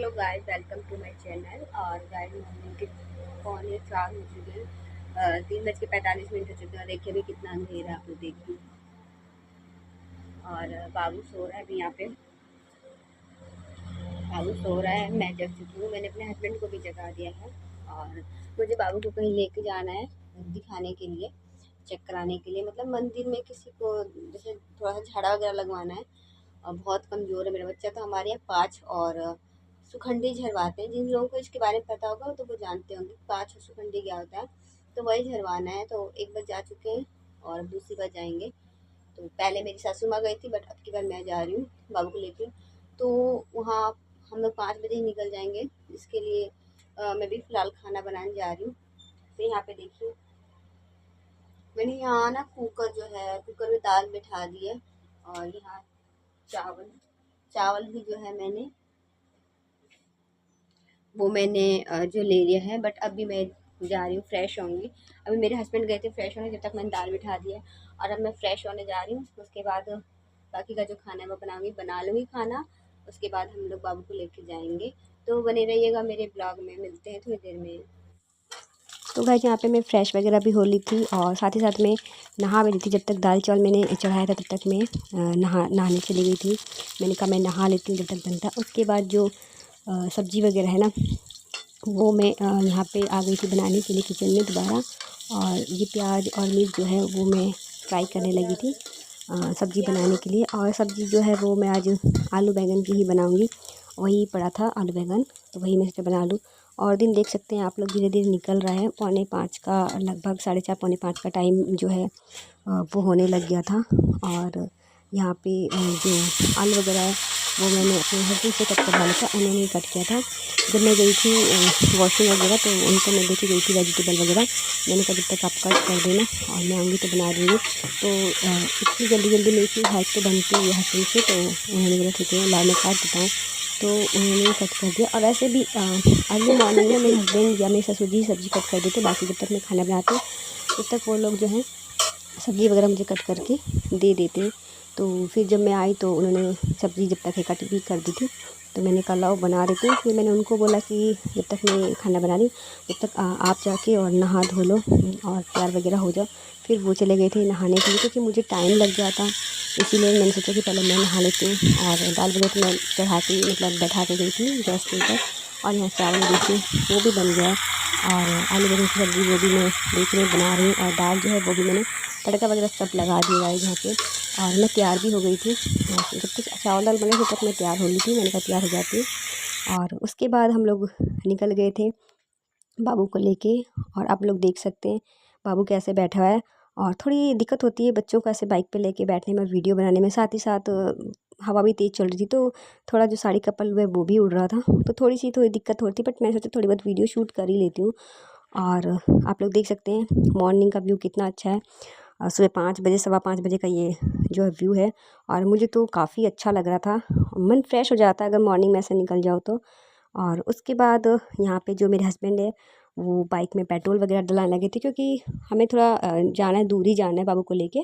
Hello guys, welcome to my channel. और guys morning के 3:45 हो चुके हैं, 3:45 हो चुके हैं। देखिए अभी कितना अंधेरा है, आप लोग देखिए। और बाबू सो रहा है अभी यहाँ पे। बाबू सो रहा है, मैं जग चुकी हूँ। मैंने अपने हस्बैंड को भी जगा दिया है। और मुझे बाबू को कहीं लेके जाना है, दिखाने के लिए, चेक कराने के लिए। मतलब मंदिर में किसी को जैसे थोड़ा सा झाड़ा वगैरह लगवाना है। और बहुत कमज़ोर है मेरा बच्चा। तो हमारे यहाँ पाँच और सुखंडी झरवाते हैं। जिन लोगों को इसके बारे में पता होगा तो वो जानते होंगे पाँच और सुखंडी क्या होता है। तो वही झरवाना है। तो एक बार जा चुके हैं और दूसरी बार जाएंगे। तो पहले मेरी सासू माँ गई थी, बट अब की बार मैं जा रही हूँ बाबू को लेके। तो वहाँ हम लोग 5 बजे ही निकल जाएंगे। इसके लिए मैं भी फ़िलहाल खाना बनाने जा रही हूँ। तो यहाँ पे देखिए, मैंने यहाँ ना कुकर जो है, कुकर में दाल बिठा दी है। और यहाँ चावल चावल भी जो है मैंने जो ले लिया है। बट अभी मैं जा रही हूँ, फ्रेश होंगी। अभी मेरे हस्बैंड गए थे फ्रेश होने, जब तक मैंने दाल बिठा दिया है। और अब मैं फ्रेश होने जा रही हूँ। उसके बाद बाकी का जो खाना है वो बना लूँगी खाना। उसके बाद हम लोग बाबू को लेके जाएंगे। तो बने रहिएगा मेरे ब्लॉग में। मिलते हैं थोड़ी देर में। तो गाइस यहाँ पे मैं फ़्रेश वगैरह भी हो ली थी और साथ ही साथ में नहा भी ली थी। जब तक दाल चावल मैंने चढ़ाया था तब तक मैं नहाने चली गई थी। मैंने कहा मैं नहा लेती हूँ जब तक बनता। उसके बाद जो सब्ज़ी वगैरह है ना, वो मैं यहाँ पे आ गई थी बनाने के लिए किचन में दोबारा। और ये प्याज और मिर्च जो है वो मैं फ्राई करने लगी थी सब्ज़ी बनाने के लिए। और सब्ज़ी जो है वो मैं आज आलू बैंगन की ही बनाऊँगी। वही पड़ा था आलू बैंगन, तो वही मैं सोचा बना लूँ। और दिन देख सकते हैं आप लोग, धीरे धीरे निकल रहा है। 4:45 का लगभग 4:30 4:45 का टाइम जो है वो होने लग गया था। और यहाँ पे जो आलू वगैरह है वो मैंने अपने हस्बैंड से कट करवा लिया था, उन्होंने ही कट किया था। जब मैं गई थी वॉशिंग वगैरह तो उनको मैं देती गई थी वेजिटेबल वगैरह। मैंने कहा जब तक आप कट कर देना और मैं आऊँगी तो बना दूँगी। तो इतनी जल्दी जल्दी मेरी इतनी हेल्प तो बनती है हस्बैंड से। तो उन्होंने बोला ठीक है ला मैं काट देता हूँ। तो उन्होंने कट कर दिया। और ऐसे भी अर्ली मॉर्निंग में मेरे हस्बैंड या मेरे ससुर जी सब्ज़ी कट कर देते। बाकी जब तक मैं खाना बनाती हूँ तब तक वो लोग जो है सब्ज़ी वगैरह मुझे कट करके दे देते। तो फिर जब मैं आई तो उन्होंने सब्ज़ी जब तक है कट भी कर दी थी। तो मैंने कहा लाओ बना देती हूँ। फिर मैंने उनको बोला कि जब तक मैं खाना बना रही जब तक आप जाके और नहा धो लो और तैयार वगैरह हो जाओ। फिर वो चले गए थे नहाने के लिए, क्योंकि मुझे टाइम लग गया था। इसीलिए मैंने सोचा कि पहले मैं नहा लेती हूँ। और दाल वगैरह तो मैं चढ़ा के मतलब बैठा के गई थी गैस के ऊपर। और यहाँ चावल देखिए वो भी बन गया है। और आलू बैंगन की सब्ज़ी वो भी मैं देखिए बना रही हूँ। और दाल जो है वो भी मैंने तड़का वगैरह सब लगा दिया है यहाँ पे। और मैं तैयार भी हो गई थी। जब तक चावल दाल बने थे तब मैं तैयार हो गई थी। मैंने कहा तैयार हो जाती हूँ। और उसके बाद हम लोग निकल गए थे बाबू को लेके। और आप लोग देख सकते हैं बाबू कैसे बैठा हुआ है। और थोड़ी दिक्कत होती है बच्चों को ऐसे बाइक पे लेके बैठने में, वीडियो बनाने में। साथ ही साथ हवा भी तेज़ चल रही थी तो थोड़ा जो साड़ी का पल्लू है वो भी उड़ रहा था। तो थोड़ी दिक्कत होती, बट मैं सोचा थोड़ी बहुत वीडियो शूट कर ही लेती हूँ। और आप लोग देख सकते हैं मॉर्निंग का व्यू कितना अच्छा है। सुबह 5 बजे 5:15 बजे का ये जो है व्यू है। और मुझे तो काफ़ी अच्छा लग रहा था। मन फ्रेश हो जाता है अगर मॉर्निंग में ऐसे निकल जाओ तो। और उसके बाद यहाँ पे जो मेरे हस्बैंड है वो बाइक में पेट्रोल वगैरह डलाने लगे थे, क्योंकि हमें थोड़ा जाना है, दूर ही जाना है बाबू को लेके।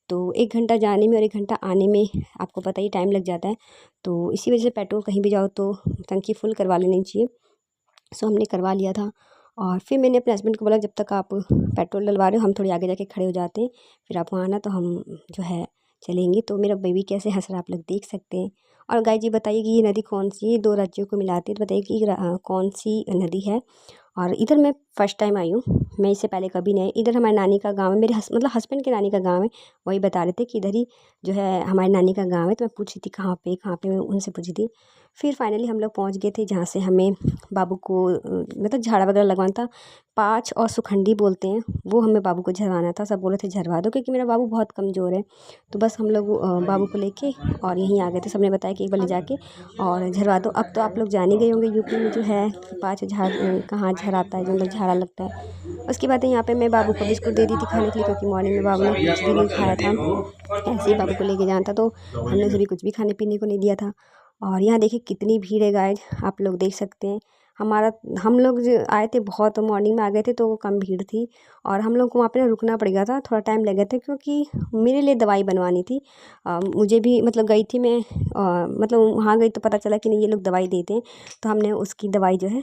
तो 1 घंटा जाने में और 1 घंटा आने में आपको पता ही टाइम लग जाता है। तो इसी वजह से पेट्रोल कहीं भी जाओ तो टंकी फुल करवा लेनी चाहिए। सो हमने करवा लिया था। और फिर मैंने अपने हस्बैंड को बोला जब तक आप पेट्रोल डलवा रहे हो हम थोड़ी आगे जाके खड़े हो जाते हैं, फिर आप वहाँ आना तो हम जो है चलेंगे। तो मेरा बेबी कैसे हंस रहा है आप लोग देख सकते हैं। और गाय जी बताइए कि ये नदी कौन सी है, 2 राज्यों को मिलाती है, तो बताइए कि कौन सी नदी है। और इधर मैं फ़र्स्ट टाइम आई हूँ। मैं इससे पहले कभी नहीं आई। इधर हमारी नानी का गाँव है, मेरे मतलब हस्बैंड के नानी का गाँव है। वही बता रहे थे कि इधर ही जो है हमारी नानी का गाँव है। तो मैं पूछी थी कहाँ पे मैं उनसे पूछी थी। फिर फाइनली हम लोग पहुँच गए थे जहाँ से हमें बाबू को मतलब झाड़ा वगैरह लगवाना था। पाँच और सुखंडी बोलते हैं, वो हमें बाबू को झरवाना था। सब बोले थे झरवा दो, क्योंकि मेरा बाबू बहुत कमज़ोर है। तो बस हम लोग बाबू को लेके और यहीं आ गए थे। सबने बताया कि एक बार ले जाके और झरवा दो। अब तो आप लोग जान ही गए होंगे यूपी में जो है 5 झाड़ कहाँ झराता है, जो मतलब झाड़ा लगता है। उसके बाद यहाँ पे मैं बाबू को बिस्कुट दे दी थी खाने के लिए, क्योंकि मॉर्निंग में बाबू ने कुछ भी नहीं खाया था। ऐसे ही बाबू को लेके जाना था तो हमने उसे भी कुछ भी खाने पीने को नहीं दिया था। और यहाँ देखिए कितनी भीड़ है गाइस, आप लोग देख सकते हैं। हमारा हम लोग जो आए थे बहुत मॉर्निंग में आ गए थे तो कम भीड़ थी और हम लोग को वहाँ पे ना रुकना पड़ गया था, थोड़ा टाइम लग गया था क्योंकि मेरे लिए दवाई बनवानी थी। मुझे भी मतलब गई थी मैं, मतलब वहाँ गई तो पता चला कि नहीं ये लोग दवाई देते हैं, तो हमने उसकी दवाई जो है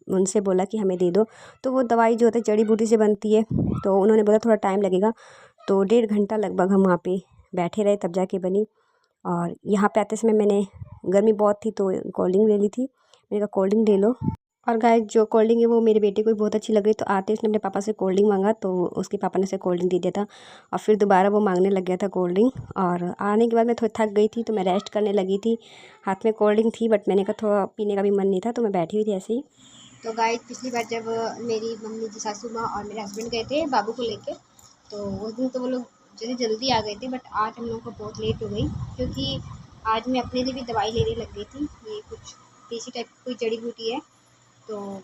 उनसे बोला कि हमें दे दो। तो वो दवाई जो होता है जड़ी बूटी से बनती है, तो उन्होंने बोला थोड़ा टाइम लगेगा। तो 1.5 घंटा लगभग हम वहाँ पे बैठे रहे तब जाके बनी। और यहाँ पे आते समय मैंने, गर्मी बहुत थी तो कोल्ड ड्रिंक ले ली थी, मैंने कहा कोल्ड ड्रिंक ले लो। और गाइस जो कोल्ड ड्रिंक है वो मेरे बेटे को भी बहुत अच्छी लग रही, तो आते उसने अपने पापा से कोल्ड ड्रिंक मांगा तो उसके पापा ने उसे कोल्ड ड्रिंक दे दिया था। और फिर दोबारा वो मांगने लग गया था कोल्ड ड्रिंक। और आने के बाद मैं थोड़ी थक गई थी तो मैं रेस्ट करने लगी थी, हाथ में कोल्ड ड्रिंक थी बट मैंने कहा थोड़ा पीने का भी मन नहीं था तो मैं बैठी हुई थी ऐसे ही। तो गाइस पिछली बार जब मेरी मम्मी जी, सासू माँ और मेरे हस्बैंड गए थे बाबू को लेके, तो उस दिन तो वो लोग जल्दी जल्दी आ गए थे, बट आज हम लोगों को बहुत लेट हो गई क्योंकि आज मैं अपने लिए भी दवाई लेने लग गई थी। ये कुछ देसी टाइप की कोई जड़ी बूटी है, तो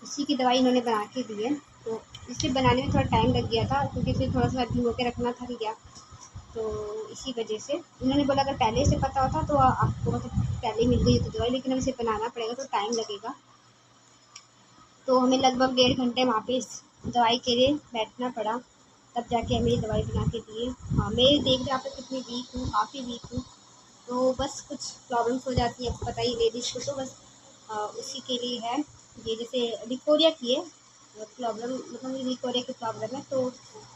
इसी की दवाई इन्होंने बना के दी है। तो इसे बनाने में थोड़ा टाइम लग गया था क्योंकि इसे थोड़ा सा भिगो के रखना था क्या, तो इसी वजह से उन्होंने बोला अगर पहले से पता होता तो आपको मतलब पहले ही मिल गई होती दवाई, लेकिन अब इसे बनाना पड़ेगा तो टाइम लगेगा। तो हमें लगभग 1.5 घंटे वहाँ पे इस दवाई के लिए बैठना पड़ा, तब जाके हमें ये दवाई बना के दिए। हाँ, मैं देख रहे आप कितनी वीक हूँ, काफ़ी वीक हूँ। तो बस कुछ प्रॉब्लम्स हो जाती हैं, आपको पता ही लेडीज़ को, तो बस उसी के लिए है। ये जैसे लिकोरिया की है प्रॉब्लम, मतलब मुझे लिकोरिया की प्रॉब्लम है तो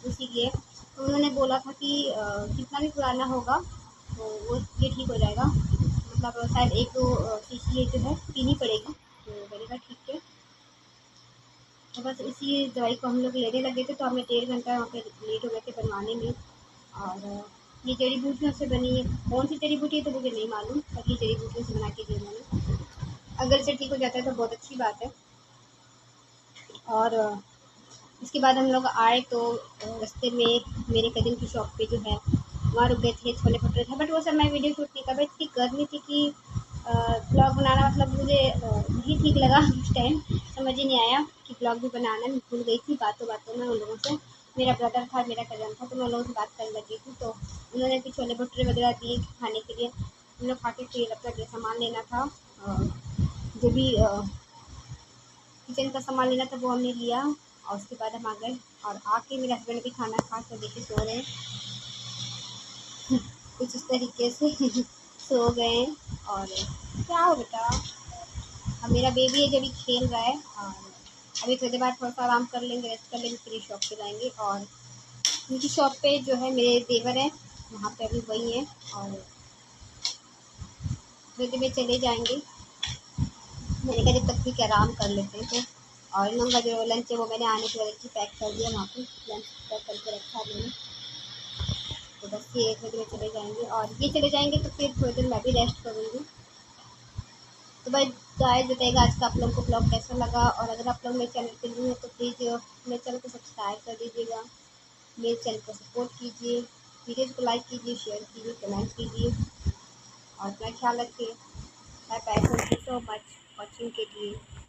उसी की है। तो उन्होंने बोला था कि कितना भी पुराना होगा तो वो ये ठीक हो जाएगा, मतलब शायद 1-2 शीशी ये जो है पीनी पड़ेगी। तो मैंने कहा ठीक है। तो बस इसी दवाई को हम लोग लेने लगे थे तो हमें 1.5 घंटा वहाँ पे लेट हो गए थे बनवाने में। और ये जड़ी बूटियों से बनी है, कौन सी जड़ी बूटी है तो मुझे नहीं मालूम, पर ये जड़ी बूटियों से बना के दी उन्होंने। अगर इसे ठीक हो जाता है तो बहुत अच्छी बात है। और इसके बाद हम लोग आए तो रास्ते में मेरे कज़िन की शॉप पे जो है वहाँ रुक गए थे, छोले भटूरे था, बट वो सब मैं वीडियो शूट नहीं कर पाई, इतनी गर्मी थी कि ब्लॉग बनाना मतलब मुझे नहीं ठीक लगा उस टाइम, समझ ही नहीं आया कि ब्लॉग भी बनाना। मैं भूल गई थी बातों बातों में उन लोगों से, मेरा ब्रदर था, मेरा कज़न था, तो मैं उन लोगों से बात करने लगी थी। तो उन्होंने भी छोले भटूरे वगैरह दिए खाने के लिए, हम लोग खा के फिर अपना जो सामान लेना था, जो भी किचन का सामान लेना था वो हमने लिया। और उसके बाद हम आ गए और आके मेरे हस्बैंड भी खाना खा कर देखे सो रहे हैं कुछ इस तरीके से सो गए। और क्या हो बेटा, अब मेरा बेबी है जो अभी खेल रहा है, और अभी थोड़ी देर बाद थोड़ा सा आराम कर लेंगे, रेस्ट कर लेंगे, फिर शॉप पे जाएंगे। और उनकी शॉप पे जो है मेरे देवर हैं, वहाँ पे अभी वही है, और थोड़ी देर में चले जाएंगे। मैंने कहा जब तक ठीक है आराम कर लेते हैं। तो और इन लोगों का जो लंच है वो मैंने आने की वजह से पैक कर दिया, वहाँ पे लंच पैक करके रखा मैंने। तो बस ये थोड़ी देर चले जाएंगे और ये चले जाएंगे तो फिर थोड़ी देर मैं भी रेस्ट करूँगी। तो भाई गाइस बताइएगा आज का आप लोगों को ब्लॉग कैसा लगा, और अगर आप लोग मेरे चैनल पे न्यू है तो प्लीज़ मेरे चैनल को सब्सक्राइब कर दीजिएगा, मेरे चैनल को सपोर्ट कीजिए, वीडियोज़ को लाइक कीजिए, शेयर कीजिए, कमेंट कीजिए और अपना ख्याल रखिए। Bye bye, thank you so much watching के लिए।